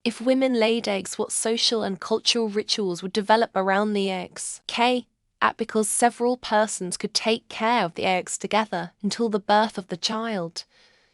If women laid eggs, what social and cultural rituals would develop around the eggs? Because several persons could take care of the eggs together until the birth of the child.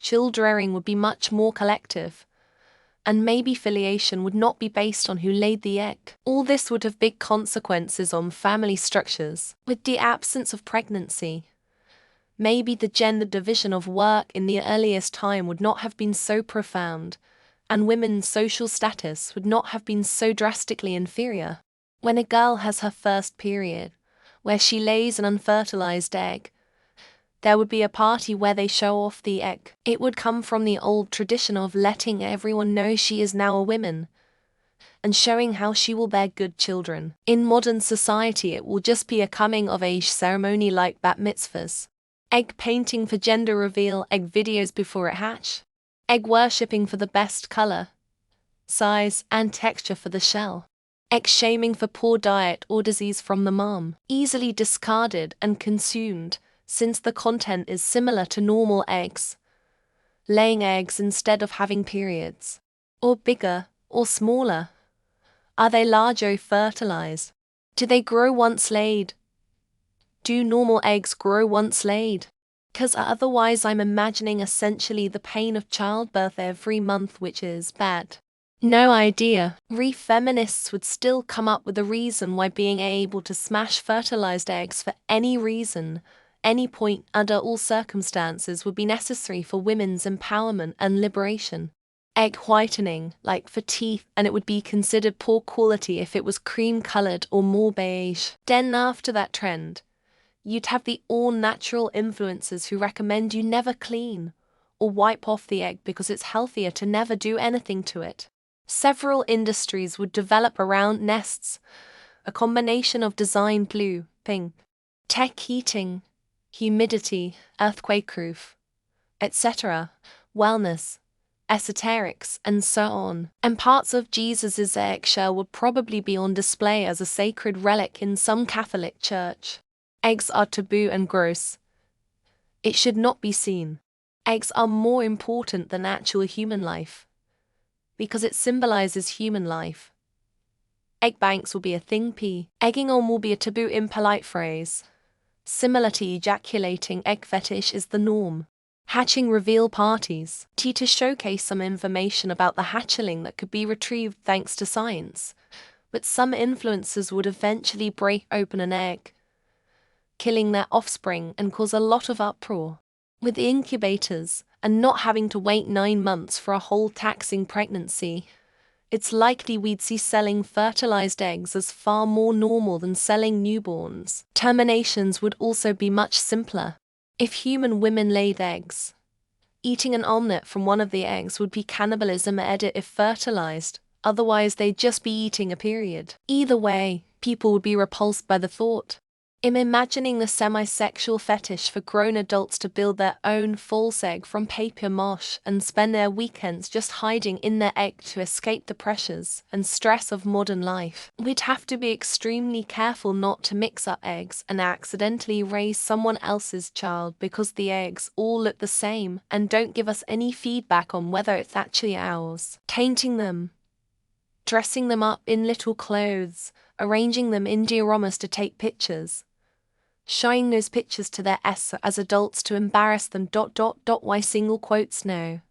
Child-rearing would be much more collective, and maybe filiation would not be based on who laid the egg. All this would have big consequences on family structures. With the absence of pregnancy, maybe the gender division of work in the earliest time would not have been so profound, and women's social status would not have been so drastically inferior. When a girl has her first period, where she lays an unfertilized egg, there would be a party where they show off the egg. It would come from the old tradition of letting everyone know she is now a woman, and showing how she will bear good children. In modern society, it will just be a coming-of-age ceremony like bat mitzvahs. Egg painting for gender reveal, egg videos before it hatch. Egg worshipping for the best color, size, and texture for the shell. Egg shaming for poor diet or disease from the mom. Easily discarded and consumed, since the content is similar to normal eggs. Laying eggs instead of having periods. Or bigger, or smaller. Are they large or fertilized? Do they grow once laid? Do normal eggs grow once laid? Because otherwise I'm imagining essentially the pain of childbirth every month, which is bad. No idea. Feminists would still come up with a reason why being able to smash fertilized eggs for any reason, any point, under all circumstances would be necessary for women's empowerment and liberation. Egg whitening, like for teeth, and it would be considered poor quality if it was cream-colored or more beige. Then after that trend, you'd have the all-natural influencers who recommend you never clean or wipe off the egg because it's healthier to never do anything to it. Several industries would develop around nests, a combination of design blue, pink, tech heating, humidity, earthquake-proof, etc., wellness, esoterics, and so on. And parts of Jesus's eggshell would probably be on display as a sacred relic in some Catholic church. Eggs are taboo and gross. It should not be seen. Eggs are more important than actual human life, because it symbolizes human life. Egg banks will be a thing. Egging on will be a taboo impolite phrase. Similar to ejaculating, egg fetish is the norm. Hatching reveal parties. To showcase some information about the hatchling that could be retrieved thanks to science, but some influencers would eventually break open an egg, killing their offspring, and cause a lot of uproar. With incubators, and not having to wait 9 months for a whole taxing pregnancy, it's likely we'd see selling fertilized eggs as far more normal than selling newborns. Terminations would also be much simpler. If human women laid eggs, eating an omelette from one of the eggs would be cannibalism if fertilized, otherwise they'd just be eating a period. Either way, people would be repulsed by the thought. I'm imagining the semi-sexual fetish for grown adults to build their own false egg from paper mache and spend their weekends just hiding in their egg to escape the pressures and stress of modern life. We'd have to be extremely careful not to mix up eggs and accidentally raise someone else's child because the eggs all look the same and don't give us any feedback on whether it's actually ours. Tainting them, dressing them up in little clothes, arranging them in dioramas to take pictures, showing those pictures to their as adults to embarrass them. Why single quotes no.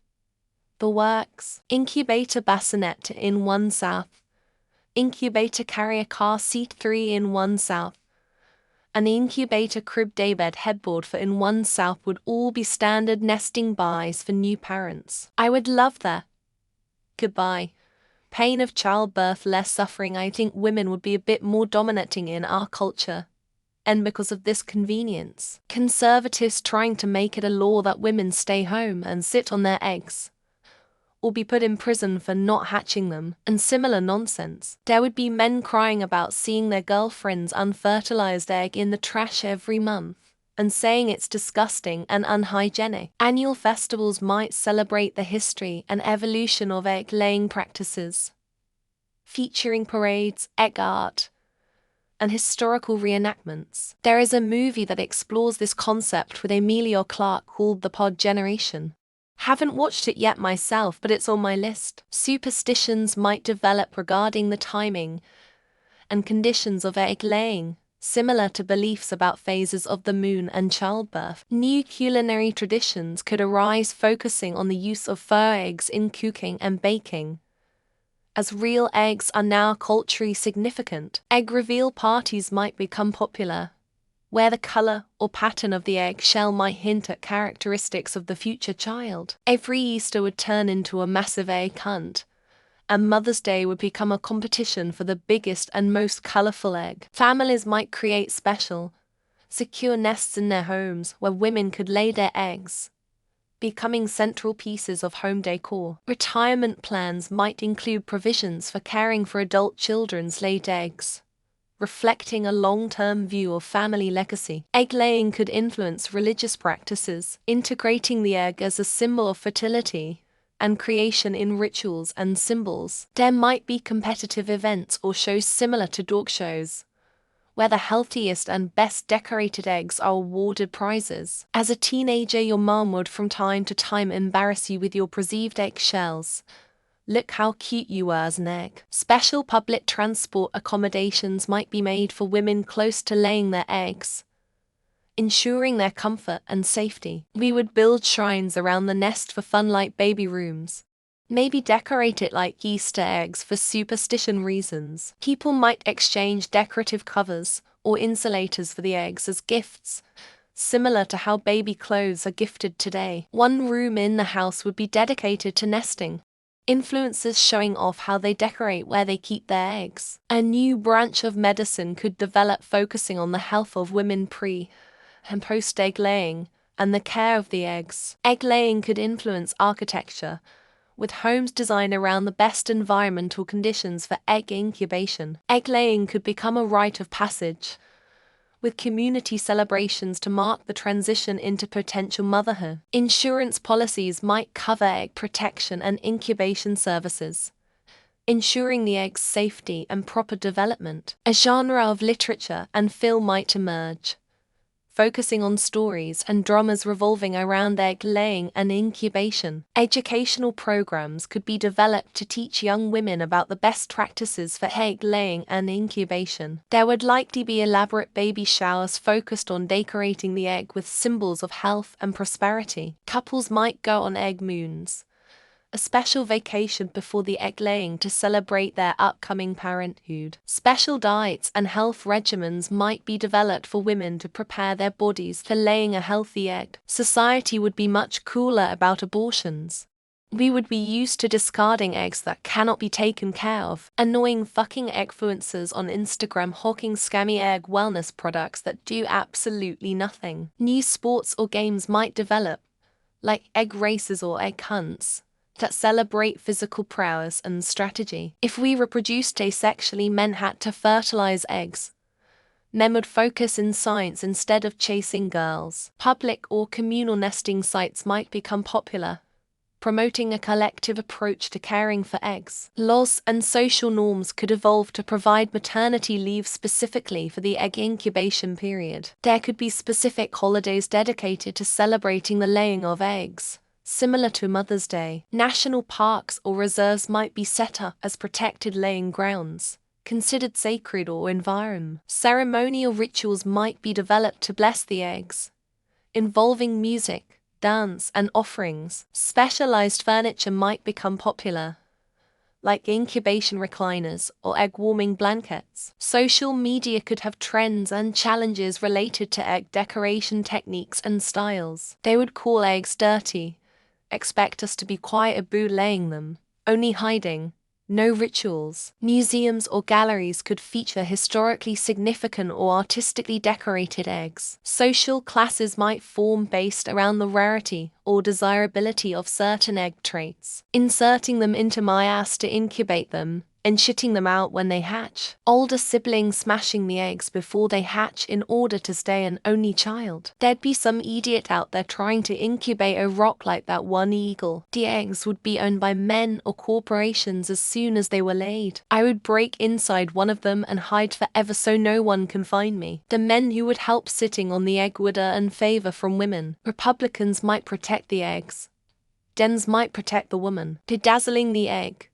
The works. Incubator bassinet in 1 south. Incubator carrier car seat 3 in 1 south. An incubator crib daybed headboard for in 1 south would all be standard nesting buys for new parents. I would love that. Goodbye. Pain of childbirth, less suffering. I think women would be a bit more dominating in our culture. And because of this convenience, conservatives trying to make it a law that women stay home and sit on their eggs, or be put in prison for not hatching them, and similar nonsense. There would be men crying about seeing their girlfriend's unfertilized egg in the trash every month, and saying it's disgusting and unhygienic. Annual festivals might celebrate the history and evolution of egg-laying practices, featuring parades, egg art, and historical reenactments. There is a movie that explores this concept with Emilia Clarke called The Pod Generation. Haven't watched it yet myself, but it's on my list. Superstitions might develop regarding the timing and conditions of egg laying, similar to beliefs about phases of the moon and childbirth. New culinary traditions could arise focusing on the use of faux eggs in cooking and baking. As real eggs are now culturally significant, egg reveal parties might become popular, where the color or pattern of the egg shell might hint at characteristics of the future child. Every Easter would turn into a massive egg hunt, and Mother's Day would become a competition for the biggest and most colorful egg. Families might create special, secure nests in their homes where women could lay their eggs, becoming central pieces of home decor. Retirement plans might include provisions for caring for adult children's laid eggs, reflecting a long-term view of family legacy. Egg-laying could influence religious practices, integrating the egg as a symbol of fertility and creation in rituals and symbols. There might be competitive events or shows similar to dog shows, where the healthiest and best decorated eggs are awarded prizes. As a teenager, your mom would from time to time embarrass you with your perceived eggshells. Look how cute you were as an egg. Special public transport accommodations might be made for women close to laying their eggs, ensuring their comfort and safety. We would build shrines around the nest for fun like baby rooms. Maybe decorate it like Easter eggs for superstition reasons. People might exchange decorative covers or insulators for the eggs as gifts, similar to how baby clothes are gifted today. One room in the house would be dedicated to nesting, influencers showing off how they decorate where they keep their eggs. A new branch of medicine could develop focusing on the health of women pre- and post-egg laying and the care of the eggs. Egg laying could influence architecture, with homes designed around the best environmental conditions for egg incubation. Egg laying could become a rite of passage, with community celebrations to mark the transition into potential motherhood. Insurance policies might cover egg protection and incubation services, ensuring the egg's safety and proper development. A genre of literature and film might emerge, focusing on stories and dramas revolving around egg laying and incubation. Educational programs could be developed to teach young women about the best practices for egg laying and incubation. There would likely be elaborate baby showers focused on decorating the egg with symbols of health and prosperity. Couples might go on egg moons, a special vacation before the egg laying to celebrate their upcoming parenthood. Special diets and health regimens might be developed for women to prepare their bodies for laying a healthy egg. Society would be much cooler about abortions. We would be used to discarding eggs that cannot be taken care of. Annoying fucking eggfluencers on Instagram hawking scammy egg wellness products that do absolutely nothing. New sports or games might develop, like egg races or egg hunts, that celebrate physical prowess and strategy. If we reproduced asexually, men had to fertilize eggs. Men would focus in science instead of chasing girls. Public or communal nesting sites might become popular, promoting a collective approach to caring for eggs. Laws and social norms could evolve to provide maternity leave specifically for the egg incubation period. There could be specific holidays dedicated to celebrating the laying of eggs, similar to Mother's Day. National parks or reserves might be set up as protected laying grounds, considered sacred or environed. Ceremonial rituals might be developed to bless the eggs, involving music, dance, and offerings. Specialized furniture might become popular, like incubation recliners or egg-warming blankets. Social media could have trends and challenges related to egg decoration techniques and styles. They would call eggs dirty, expect us to be quiet about laying them, only hiding, no rituals. Museums or galleries could feature historically significant or artistically decorated eggs. Social classes might form based around the rarity or desirability of certain egg traits, inserting them into myas to incubate them, and shitting them out when they hatch. Older siblings smashing the eggs before they hatch in order to stay an only child. There'd be some idiot out there trying to incubate a rock like that one eagle. The eggs would be owned by men or corporations as soon as they were laid. I would break inside one of them and hide forever so no one can find me. The men who would help sitting on the egg would earn favor from women. Republicans might protect the eggs, Dens might protect the woman, bedazzling the egg,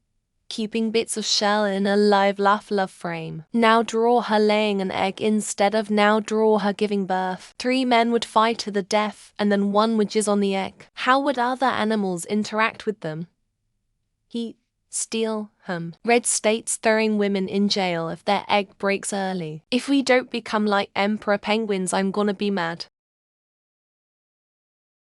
keeping bits of shell in a live love frame. Now draw her laying an egg instead of now draw her giving birth. 3 men would fight to the death, and then 1 would jizz on the egg. How would other animals interact with them? Steal him. Red states throwing women in jail if their egg breaks early. If we don't become like emperor penguins, I'm gonna be mad.